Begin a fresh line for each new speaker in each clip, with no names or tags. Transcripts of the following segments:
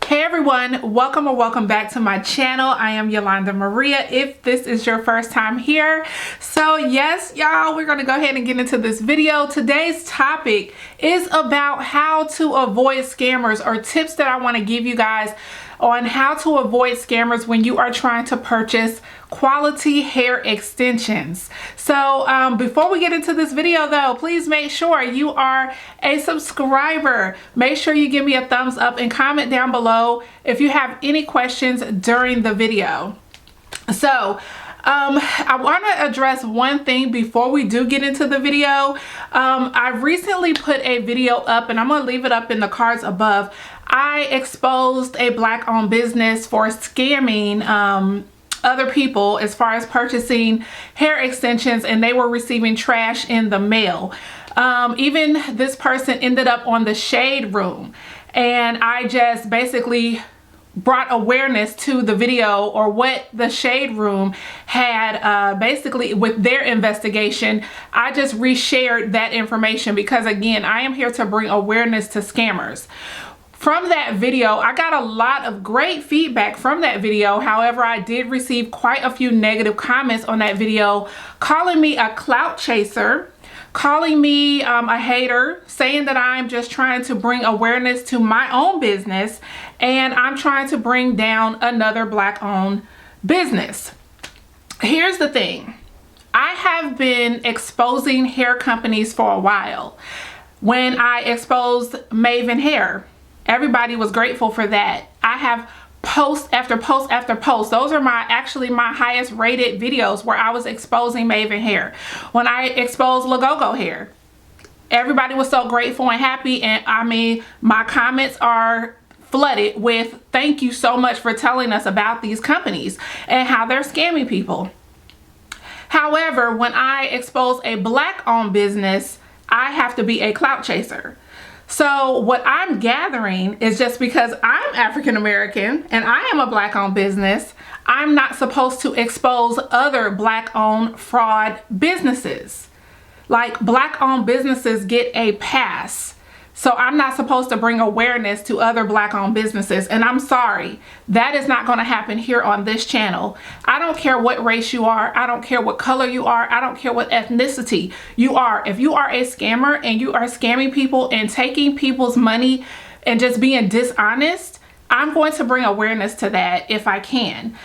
Hey everyone, welcome or welcome back to my channel. I am Yolanda Maria if this is your first time here. So yes, y'all, we're going to go ahead and get into this video. Today's topic is about how to avoid scammers, or tips that I want to give you guys on how to avoid scammers when you are trying to purchase quality hair extensions. So before we get into this video though, please make sure you are a subscriber. Make sure you give me a thumbs up and comment down below if you have any questions during the video. So I want to address one thing before we do get into the video. I recently put a video up, and I'm going to leave it up in the cards above. I exposed a Black-owned business for scamming other people as far as purchasing hair extensions, and they were receiving trash in the mail. Even this person ended up on the Shade Room, and I just basically brought awareness to the video, or what the Shade Room had basically with their investigation. I just reshared that information because, again, I am here to bring awareness to scammers. From that video, I got a lot of great feedback from that video. However, I did receive quite a few negative comments on that video, calling me a clout chaser, calling me a hater, saying that I'm just trying to bring awareness to my own business and I'm trying to bring down another Black-owned business. Here's the thing. I have been exposing hair companies for a while. When I exposed Maven Hair, everybody was grateful for that. I have post after post after post. Those are actually my highest rated videos where I was exposing Maven Hair. When I exposed Lagogo Hair, everybody was so grateful and happy, and I mean, my comments are flooded with thank you so much for telling us about these companies and how they're scamming people. However, when I expose a Black-owned business, I have to be a clout chaser. So what I'm gathering is, just because I'm African American and I am a Black-owned business, I'm not supposed to expose other Black-owned fraud businesses. Like, Black-owned businesses get a pass. So I'm not supposed to bring awareness to other Black-owned businesses. And I'm sorry, that is not going to happen here on this channel. I don't care what race you are. I don't care what color you are. I don't care what ethnicity you are. If you are a scammer and you are scamming people and taking people's money and just being dishonest, I'm going to bring awareness to that if I can.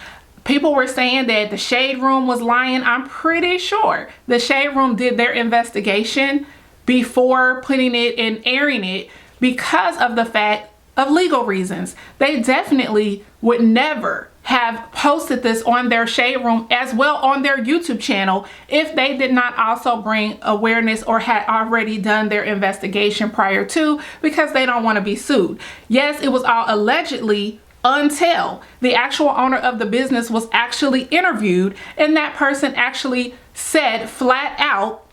People were saying that the Shade Room was lying. I'm pretty sure the Shade Room did their investigation before putting it and airing it because of the fact of legal reasons. They definitely would never have posted this on their Shade Room as well on their YouTube channel if they did not also bring awareness or had already done their investigation prior to, because they don't want to be sued. Yes, it was all allegedly, until the actual owner of the business was actually interviewed, and that person actually said flat out,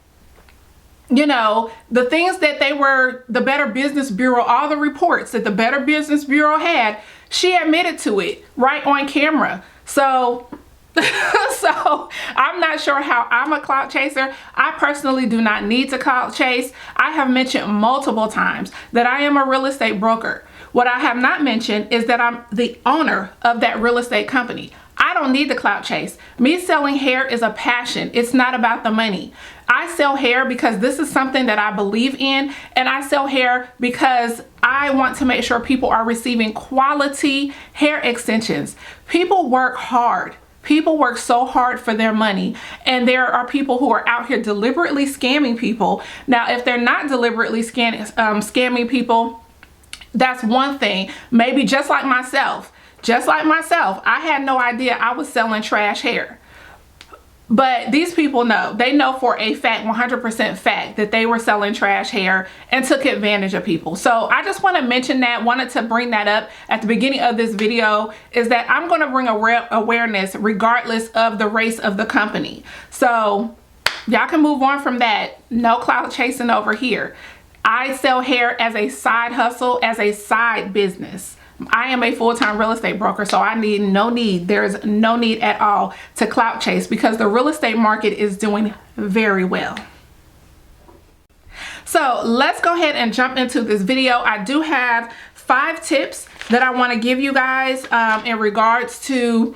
you know, the things that they were, the Better Business Bureau, all the reports that the Better Business Bureau had, she admitted to it right on camera. So so I'm not sure how I'm a clout chaser. I personally do not need to clout chase. I have mentioned multiple times that I am a real estate broker. What I have not mentioned is that I'm the owner of that real estate company. I don't need the clout chase. Me selling hair is a passion. It's not about the money. I sell hair because this is something that I believe in, and I sell hair because I want to make sure people are receiving quality hair extensions. People work hard. People work so hard for their money, and there are people who are out here deliberately scamming people. Now, if they're not deliberately scamming people, that's one thing. Maybe just like myself, I had no idea I was selling trash hair. But these people know. They know for a fact, 100% fact, that they were selling trash hair and took advantage of people. So I just want to mention that, wanted to bring that up at the beginning of this video, is that I'm going to bring awareness regardless of the race of the company. So y'all can move on from that. No clout chasing over here. I sell hair as a side hustle, as a side business. I am a full-time real estate broker, so there's no need at all to clout chase, because the real estate market is doing very well. So let's go ahead and jump into this video. I do have 5 tips that I want to give you guys in regards to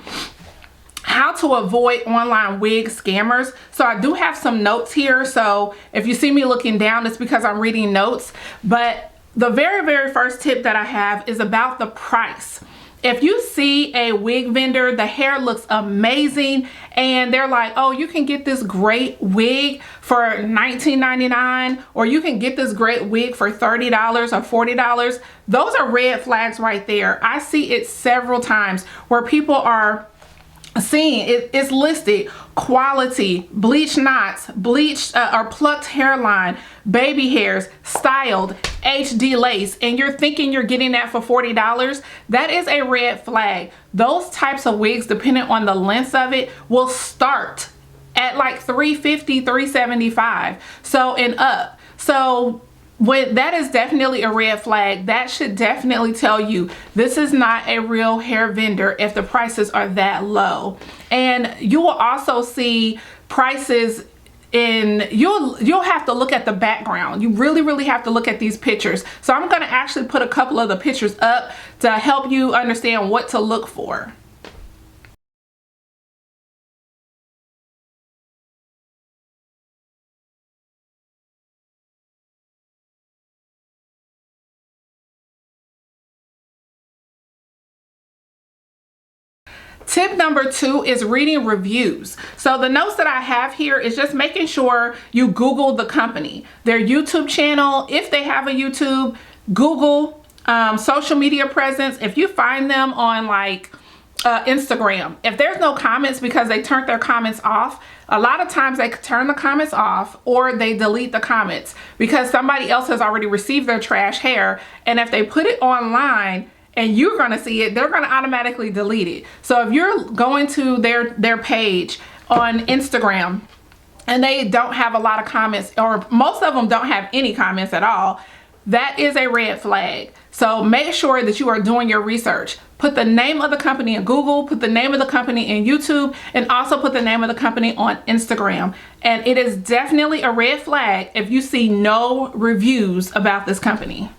how to avoid online wig scammers. So I do have some notes here. So if you see me looking down, it's because I'm reading notes. But the very first tip that I have is about the price. If you see a wig vendor, the hair looks amazing, and they're like, oh, you can get this great wig for $19.99, or you can get this great wig for $30 or $40. Those are red flags right there. I see it several times where people are seeing it's listed quality, bleached knots, bleached or plucked hairline, baby hairs, styled, HD lace, and you're thinking you're getting that for $40. That is a red flag. Those types of wigs, depending on the length of it, will start at like $350, $375, so and up. So that is definitely a red flag. That should definitely tell you this is not a real hair vendor if the prices are that low. And you will also see prices in, you'll have to look at the background. You really have to look at these pictures. So I'm going to actually put a couple of the pictures up to help you understand what to look for. Tip number 2 is reading reviews. So the notes that I have here is just making sure you Google the company, their YouTube channel. If they have a YouTube, Google social media presence. If you find them on like Instagram, if there's no comments because they turned their comments off, a lot of times they turn the comments off or they delete the comments because somebody else has already received their trash hair. And if they put it online and you're going to see it, they're going to automatically delete it. So if you're going to their page on Instagram and they don't have a lot of comments, or most of them don't have any comments at all, that is a red flag. So make sure that you are doing your research. Put the name of the company in Google, put the name of the company in YouTube, and also put the name of the company on Instagram. And it is definitely a red flag if you see no reviews about this company.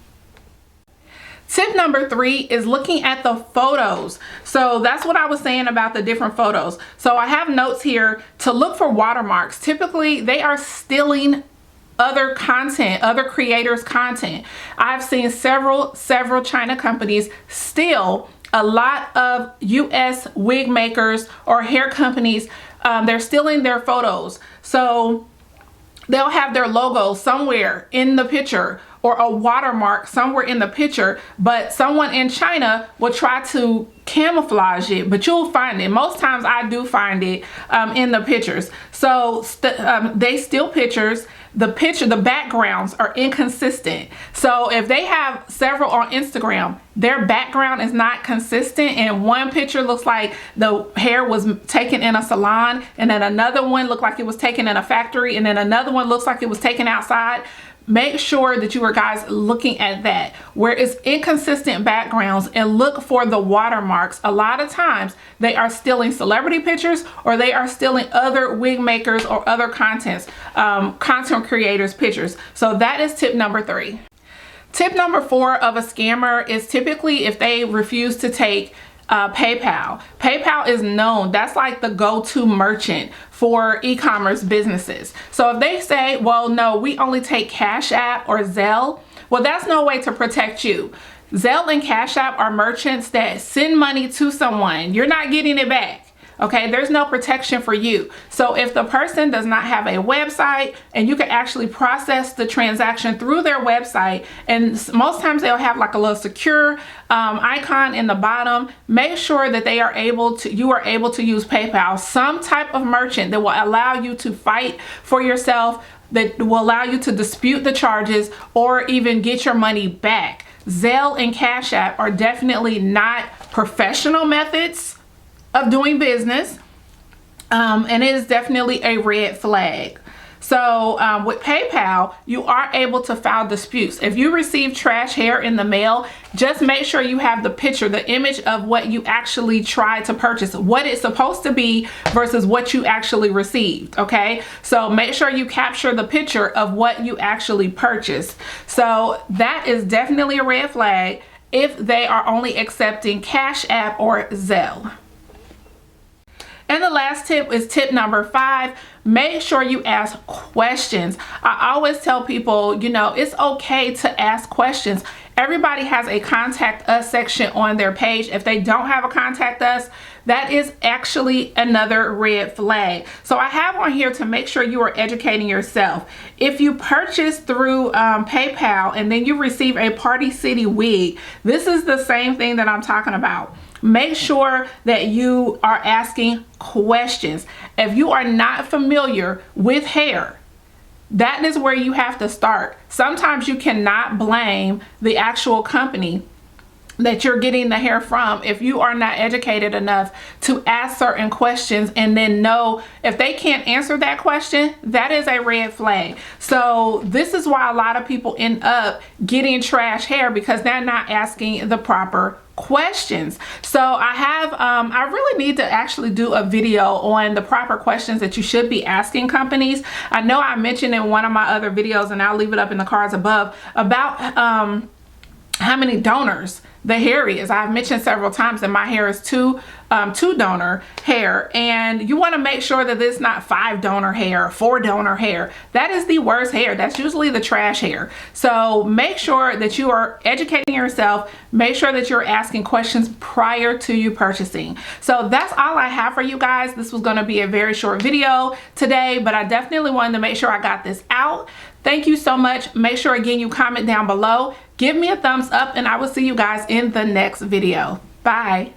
Tip number 3 is looking at the photos. So that's what I was saying about the different photos. So I have notes here to look for watermarks. Typically, they are stealing other content, other creators' content. I've seen several China companies steal a lot of US wig makers or hair companies. They're stealing their photos. So they'll have their logo somewhere in the picture or a watermark somewhere in the picture, but someone in China will try to camouflage it, but you'll find it. Most times I do find it in the pictures. So they steal pictures. The backgrounds are inconsistent. So if they have several on Instagram, their background is not consistent, and one picture looks like the hair was taken in a salon, and then another one looked like it was taken in a factory, and then another one looks like it was taken outside. Make sure that you are guys looking at that where it's inconsistent backgrounds, and look for the watermarks. A lot of times they are stealing celebrity pictures, or they are stealing other wig makers or other content creators pictures. So that is tip number 3. Tip number 4 of a scammer is typically if they refuse to take PayPal. PayPal is known, that's like the go-to merchant for e-commerce businesses. So if they say, well, no, we only take Cash App or Zelle, well, that's no way to protect you. Zelle and Cash App are merchants that send money to someone. You're not getting it back. Okay, there's no protection for you. So if the person does not have a website, and you can actually process the transaction through their website, and most times they'll have like a little secure icon in the bottom, make sure that you are able to use PayPal, some type of merchant that will allow you to fight for yourself, that will allow you to dispute the charges or even get your money back. Zelle and Cash App are definitely not professional methods of doing business, and it is definitely a red flag. So with PayPal, you are able to file disputes. If you receive trash hair in the mail, just make sure you have the picture, the image of what you actually tried to purchase, what it's supposed to be versus what you actually received, okay? So make sure you capture the picture of what you actually purchased. So that is definitely a red flag. if they are only accepting Cash App or Zelle. And the last tip is tip number 5. Make sure you ask questions. I always tell people, you know, it's okay to ask questions. Everybody has a contact us section on their page. If they don't have a contact us, that is actually another red flag. So I have on here to make sure you are educating yourself. If you purchase through PayPal and then you receive a Party City wig, this is the same thing that I'm talking about. Make sure that you are asking questions. If you are not familiar with hair, that is where you have to start. Sometimes you cannot blame the actual company that you're getting the hair from if you are not educated enough to ask certain questions and then know if they can't answer that question, that is a red flag. So this is why a lot of people end up getting trash hair, because they're not asking the proper questions. So I really need to actually do a video on the proper questions that you should be asking companies. I know I mentioned in one of my other videos, and I'll leave it up in the cards above, about how many donors the hair is. I've mentioned several times that my hair is two donor hair, and you want to make sure that it's not 5 donor hair, 4 donor hair. That is the worst hair. That's usually the trash hair. So make sure that you are educating yourself. Make sure that you're asking questions prior to you purchasing. So that's all I have for you guys. This was going to be a very short video today, but I definitely wanted to make sure I got this out. Thank you so much. Make sure again you comment down below. Give me a thumbs up, and I will see you guys in the next video. Bye.